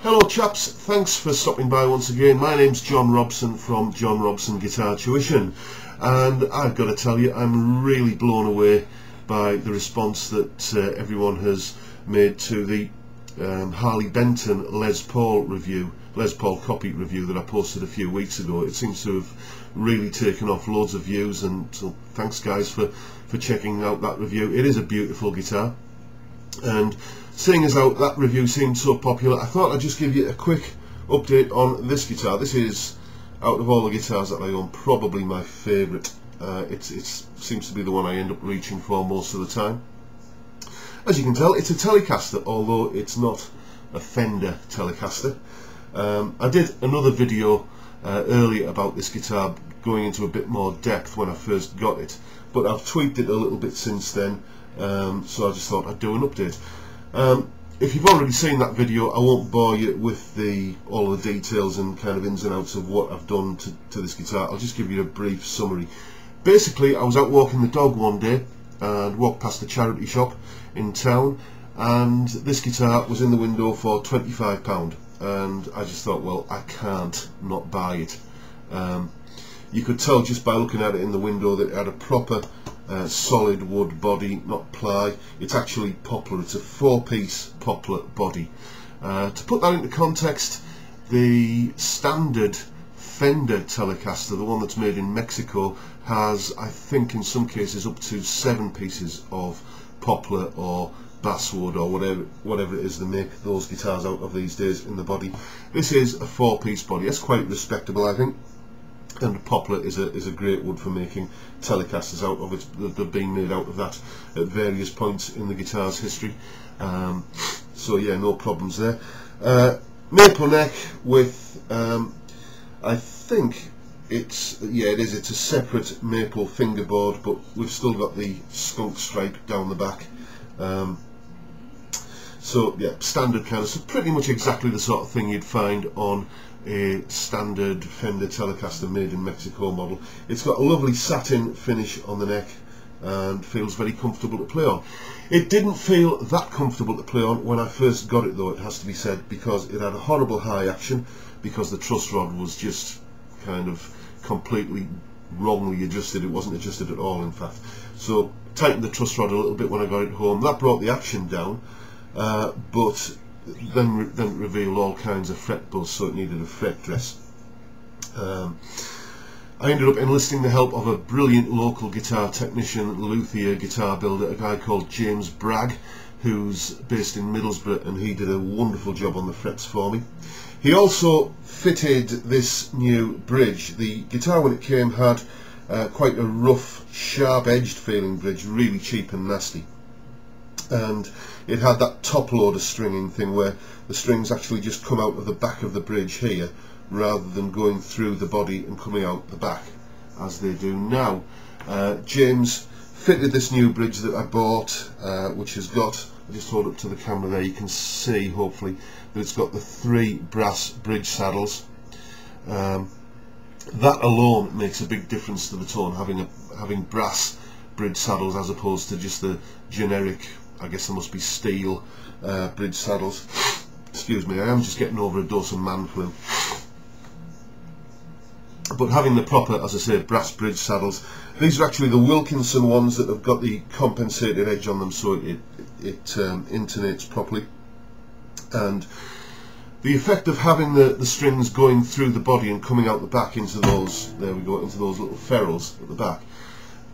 Hello chaps, thanks for stopping by once again. My name's John Robson from John Robson Guitar Tuition, and I've got to tell you I'm really blown away by the response that everyone has made to the Harley Benton Les Paul copy review that I posted a few weeks ago. It seems to have really taken off, loads of views, and so thanks guys for checking out that review. It is a beautiful guitar, and seeing as how that review seemed so popular, I thought I'd just give you a quick update on this guitar. This is, out of all the guitars that I own, probably my favourite. It seems to be the one I end up reaching for most of the time. As you can tell, it's a Telecaster, although it's not a Fender Telecaster. I did another video earlier about this guitar, going into a bit more depth when I first got it, but I've tweaked it a little bit since then, so I just thought I'd do an update. If you've already seen that video, I won't bore you with all the details and kind of ins and outs of what I've done to this guitar. I'll just give you a brief summary. Basically, I was out walking the dog one day and walked past a charity shop in town, and this guitar was in the window for £25, and I just thought, well, I can't not buy it. You could tell just by looking at it in the window that it had a proper solid wood body, not ply. It's actually poplar. It's a 4-piece poplar body. To put that into context, the standard Fender Telecaster, the one that's made in Mexico, has, I think in some cases, up to 7 pieces of poplar or basswood or whatever it is they make those guitars out of these days in the body. This is a 4-piece body. That's quite respectable, I think. And poplar is a great wood for making Telecasters out of. They're being made out of that at various points in the guitar's history. So yeah, no problems there. Maple neck with, I think it's a separate maple fingerboard, but we've still got the skunk stripe down the back. So yeah, standard kind of, so pretty much exactly the sort of thing you'd find on a standard Fender Telecaster made in Mexico model. It's got a lovely satin finish on the neck and feels very comfortable to play on. It didn't feel that comfortable to play on when I first got it, though, it has to be said, because it had a horrible high action, because the truss rod was just kind of completely wrongly adjusted. It wasn't adjusted at all, in fact. So tightened the truss rod a little bit when I got it home. That brought the action down, but then revealed all kinds of fret buzz, so it needed a fret dress. I ended up enlisting the help of a brilliant local guitar technician, luthier, guitar builder, a guy called James Bragg, who's based in Middlesbrough, and he did a wonderful job on the frets for me. He also fitted this new bridge. The guitar, when it came, had quite a rough, sharp-edged feeling bridge, really cheap and nasty. And it had that top loader stringing thing where the strings actually just come out of the back of the bridge here, rather than going through the body and coming out the back as they do now. James fitted this new bridge that I bought, which has got, I'll just hold up to the camera there, you can see hopefully that it's got the 3 brass bridge saddles. That alone makes a big difference to the tone, having brass bridge saddles as opposed to just the generic, I guess there must be steel bridge saddles. Excuse me, I am just getting over a dose of man flu. But having the proper, as I say, brass bridge saddles. These are actually the Wilkinson ones that have got the compensated edge on them, so it intonates properly. And the effect of having the strings going through the body and coming out the back into those, there we go, into those little ferrules at the back,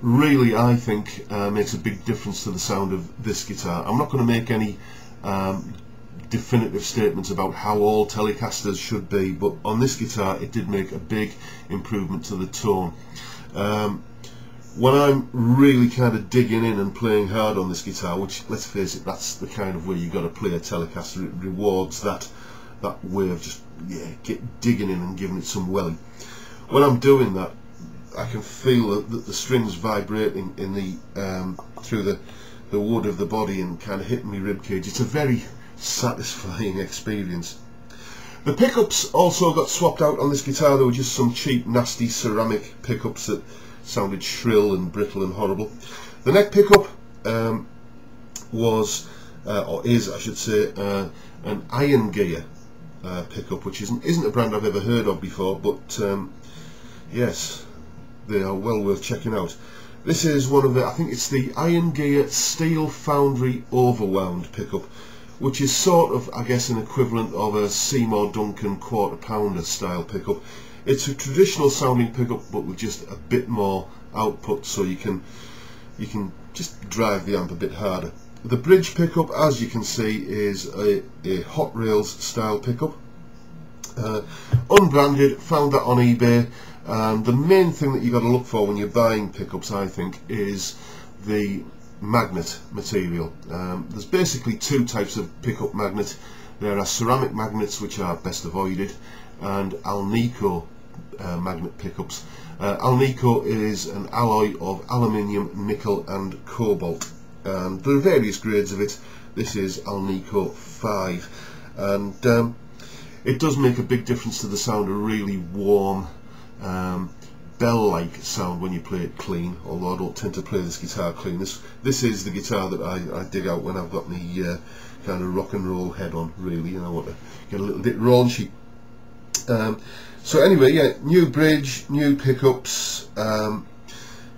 really, I think, makes a big difference to the sound of this guitar. I'm not going to make any definitive statements about how all Telecasters should be, but on this guitar it did make a big improvement to the tone. When I'm really kind of digging in and playing hard on this guitar, which, let's face it, that's the kind of way you got to play a Telecaster. It rewards that way of just digging in and giving it some welly. When I'm doing that, I can feel that the strings vibrating in the through the wood of the body and kind of hitting me ribcage. It's a very satisfying experience. The pickups also got swapped out on this guitar. There were just some cheap, nasty ceramic pickups that sounded shrill and brittle and horrible. The neck pickup was, or is I should say, an iron gear pickup, which isn't a brand I've ever heard of before, but yes, they are well worth checking out. This is one of the, I think it's the Iron Gear Steel Foundry Overwound pickup, which is sort of, I guess, an equivalent of a Seymour Duncan quarter pounder style pickup. It's a traditional sounding pickup, but with just a bit more output, so you can just drive the amp a bit harder. The bridge pickup, as you can see, is a Hot Rails style pickup, unbranded. Found that on eBay. And the main thing that you've got to look for when you're buying pickups, I think, is the magnet material. There's basically two types of pickup magnet. There are ceramic magnets, which are best avoided, and Alnico magnet pickups. Alnico is an alloy of aluminium, nickel and cobalt, and there are various grades of it. This is Alnico 5, and it does make a big difference to the sound. A really warm, bell-like sound when you play it clean, although I don't tend to play this guitar clean. This is the guitar that I dig out when I've got my kind of rock and roll head on, really, and I want to get a little bit raunchy. So anyway, yeah, new bridge, new pickups.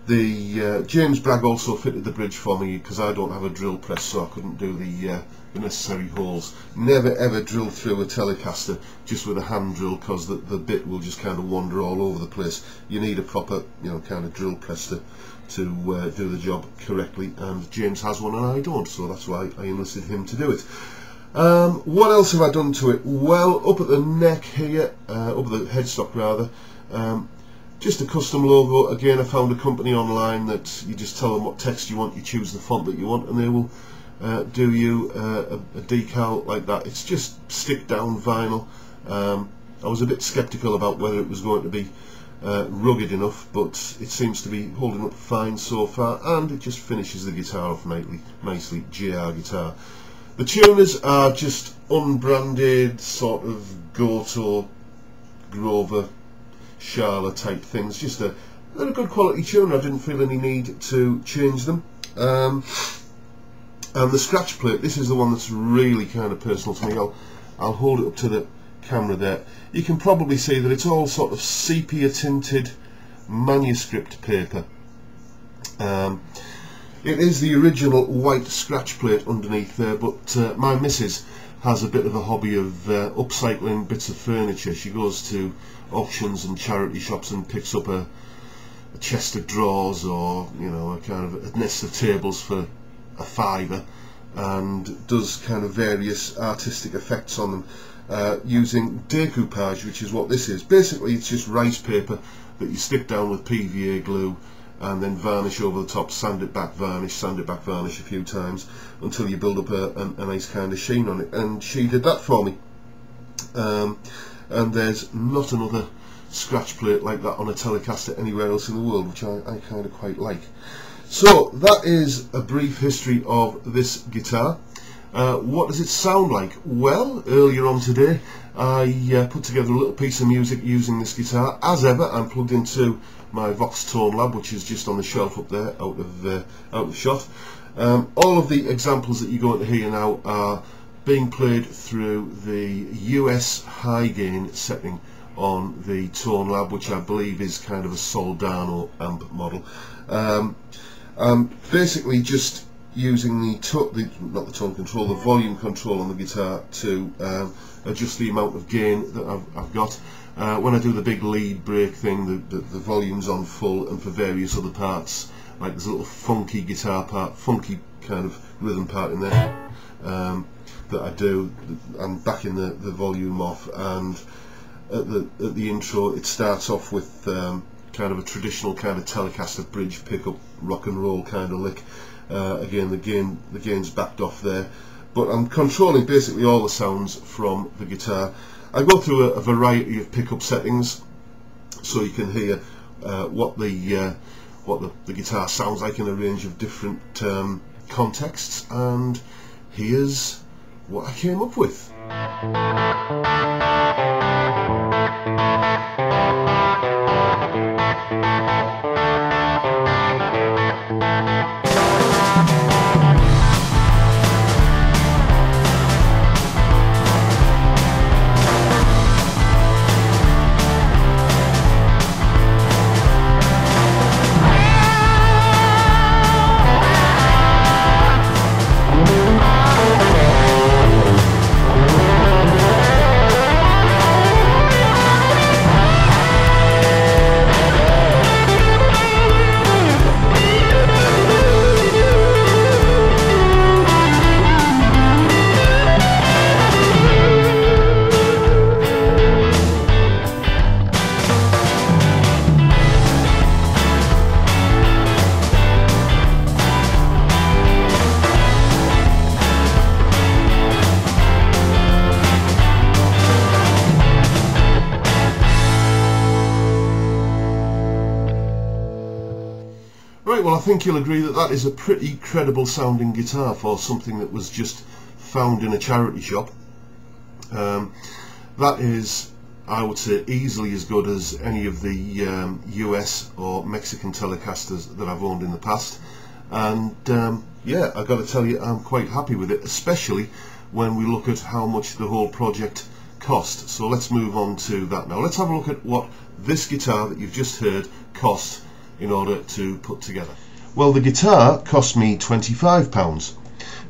James Bragg also fitted the bridge for me, because I don't have a drill press, so I couldn't do the necessary holes. Never ever drill through a Telecaster just with a hand drill, because the bit will just kind of wander all over the place. You need a proper, kind of drill press to do the job correctly, and James has one and I don't, so that's why I enlisted him to do it. What else have I done to it? Well, up at the neck here, up at the headstock rather, just a custom logo. Again, I found a company online that you just tell them what text you want, you choose the font that you want, and they will do you a decal like that. It's just stick down vinyl. I was a bit skeptical about whether it was going to be rugged enough, but it seems to be holding up fine so far, and it just finishes the guitar off nicely. JR guitar. The tuners are just unbranded sort of Goto, Grover, Sharla type things. Just they're a good quality tuner. I didn't feel any need to change them. And the scratch plate, this is the one that's really kind of personal to me. I'll hold it up to the camera there. You can probably see that it's all sort of sepia tinted manuscript paper. It is the original white scratch plate underneath there, but my missus has a bit of a hobby of upcycling bits of furniture. She goes to auctions and charity shops and picks up a chest of drawers, or a kind of a nest of tables for a £5, and does kind of various artistic effects on them using decoupage, which is what this is. Basically, it's just rice paper that you stick down with PVA glue and then varnish over the top, sand it back, varnish a few times until you build up a nice kind of sheen on it. And she did that for me. And there's not another scratch plate like that on a Telecaster anywhere else in the world, which I kind of quite like. So that is a brief history of this guitar. What does it sound like? Well, earlier on today I put together a little piece of music using this guitar. As ever, I'm plugged into my Vox Tone Lab, which is just on the shelf up there, out of shot. All of the examples that you're going to hear now are being played through the US high gain setting on the Tone Lab, which I believe is kind of a Soldano amp model. I'm basically just using the tone control, the volume control on the guitar to adjust the amount of gain that I've got. When I do the big lead break thing, the volume's on full, and for various other parts, like there's a little funky guitar part, funky kind of rhythm part in there that I do, I'm backing the volume off, and at the intro it starts off with kind of a traditional kind of Telecaster bridge pickup, rock and roll kind of lick. Again, the gain's backed off there, but I'm controlling basically all the sounds from the guitar. I go through a variety of pickup settings, so you can hear what the guitar sounds like in a range of different contexts, and here's what I came up with. Right, well I think you'll agree that that is a pretty credible sounding guitar for something that was just found in a charity shop. That is, I would say, easily as good as any of the US or Mexican Telecasters that I've owned in the past, and yeah, I've got to tell you, I'm quite happy with it, especially when we look at how much the whole project cost. So let's move on to that now. Let's have a look at what this guitar that you've just heard cost in order to put together. Well, the guitar cost me £25.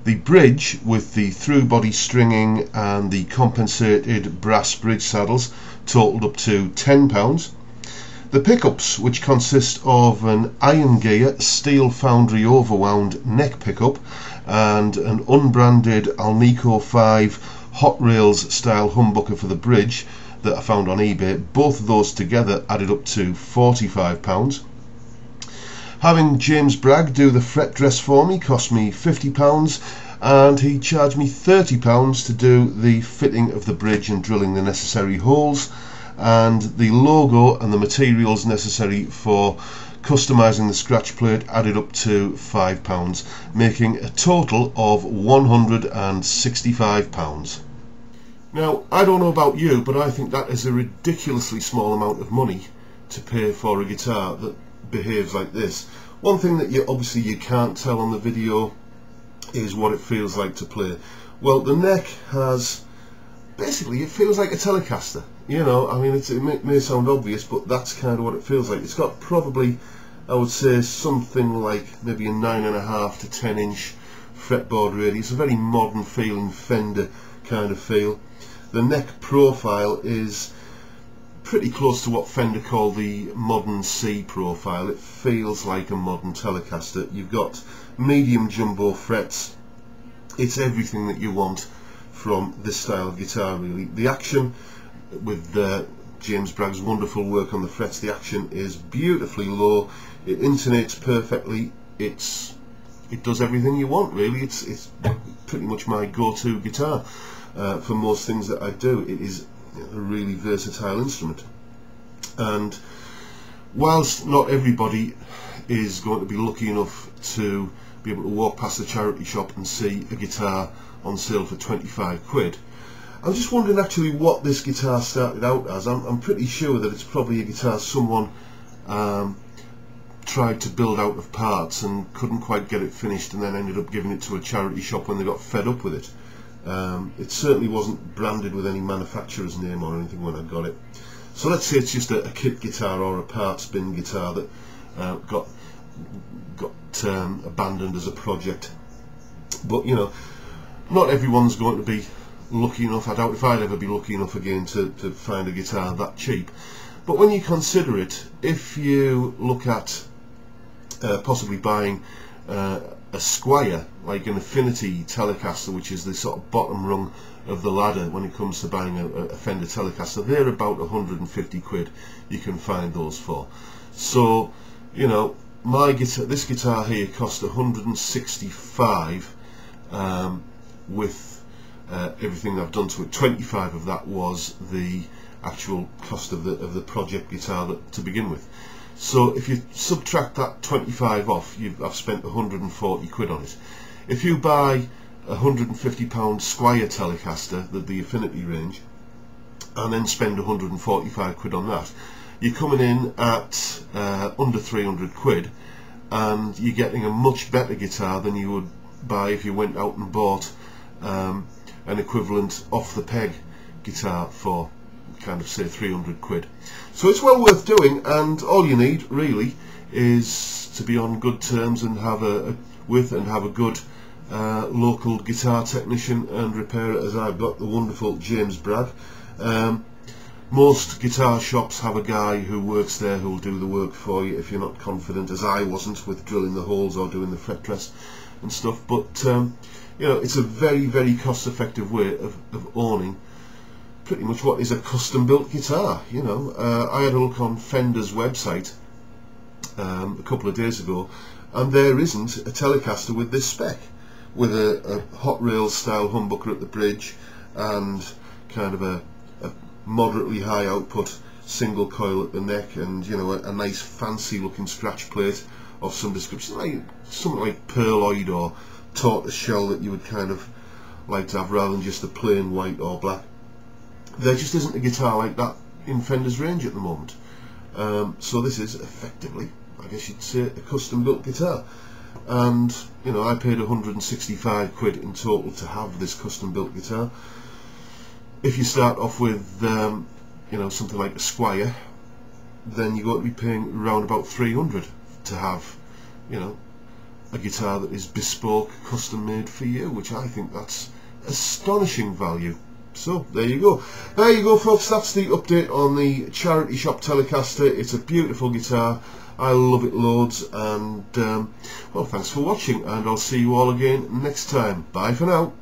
The bridge with the through body stringing and the compensated brass bridge saddles totaled up to £10. The pickups, which consist of an iron gear steel foundry overwound neck pickup and an unbranded Alnico 5 Hot Rails style humbucker for the bridge that I found on eBay, both of those together added up to £45. Having James Bragg do the fret dress for me cost me £50, and he charged me £30 to do the fitting of the bridge and drilling the necessary holes, and the logo and the materials necessary for customizing the scratch plate added up to £5, making a total of £165. Now, I don't know about you, but I think that is a ridiculously small amount of money to pay for a guitar that behaves like this. One thing that you can't tell on the video is what it feels like to play. Well, the neck has, basically it feels like a Telecaster, you know. I mean, it may sound obvious, but that's kind of what it feels like. It's got probably, I would say, something like maybe a 9.5 to 10 inch fretboard radius, a very modern feeling Fender kind of feel. The neck profile is pretty close to what Fender call the modern C profile. It feels like a modern Telecaster. You've got medium jumbo frets. It's everything that you want from this style of guitar, really. The action, with James Bragg's wonderful work on the frets, the action is beautifully low. It intonates perfectly. It does everything you want, really. It's pretty much my go-to guitar for most things that I do. It is a really versatile instrument, and whilst not everybody is going to be lucky enough to be able to walk past a charity shop and see a guitar on sale for 25 quid, I'm just wondering actually what this guitar started out as. I'm pretty sure that it's probably a guitar someone tried to build out of parts and couldn't quite get it finished, and then ended up giving it to a charity shop when they got fed up with it. It certainly wasn't branded with any manufacturer's name or anything when I got it. So let's say it's just a kit guitar or a parts bin guitar that got abandoned as a project. But you know, not everyone's going to be lucky enough. I doubt if I'd ever be lucky enough again to find a guitar that cheap. But when you consider it, if you look at possibly buying a Squire, like an Affinity Telecaster, which is the sort of bottom rung of the ladder when it comes to buying a Fender Telecaster, they're about 150 quid you can find those for. So, you know, this guitar here cost 165 with everything I've done to it. 25 of that was the actual cost of the project guitar to begin with. So if you subtract that 25 off, I've spent 140 quid on it. If you buy a £150 Squire Telecaster, the Affinity range, and then spend 145 quid on that, you're coming in at under 300 quid, and you're getting a much better guitar than you would buy if you went out and bought an equivalent off the peg guitar for kind of say 300 quid. So it's well worth doing, and all you need really is to be on good terms and have a good local guitar technician and repairer, as I've got the wonderful James Bragg. Most guitar shops have a guy who works there who'll do the work for you if you're not confident, as I wasn't with drilling the holes or doing the fret dress and stuff. But you know, it's a very, very cost-effective way of owning pretty much what is a custom-built guitar. You know, I had a look on Fender's website a couple of days ago, and there isn't a Telecaster with this spec, with a Hot Rails style humbucker at the bridge and kind of a moderately high output single coil at the neck, and you know, a nice fancy looking scratch plate of some description, like something like pearloid or tortoise shell that you would kind of like to have rather than just a plain white or black. There just isn't a guitar like that in Fender's range at the moment. So this is effectively, I guess you'd say, a custom built guitar. And you know, I paid 165 quid in total to have this custom built guitar. If you start off with you know, something like a Squire, then you're going to be paying around about 300 to have, you know, a guitar that is bespoke, custom made for you, which I think that's astonishing value. So there you go. There you go, folks. That's the update on the charity shop Telecaster. It's a beautiful guitar. I love it loads. And well, thanks for watching, and I'll see you all again next time. Bye for now.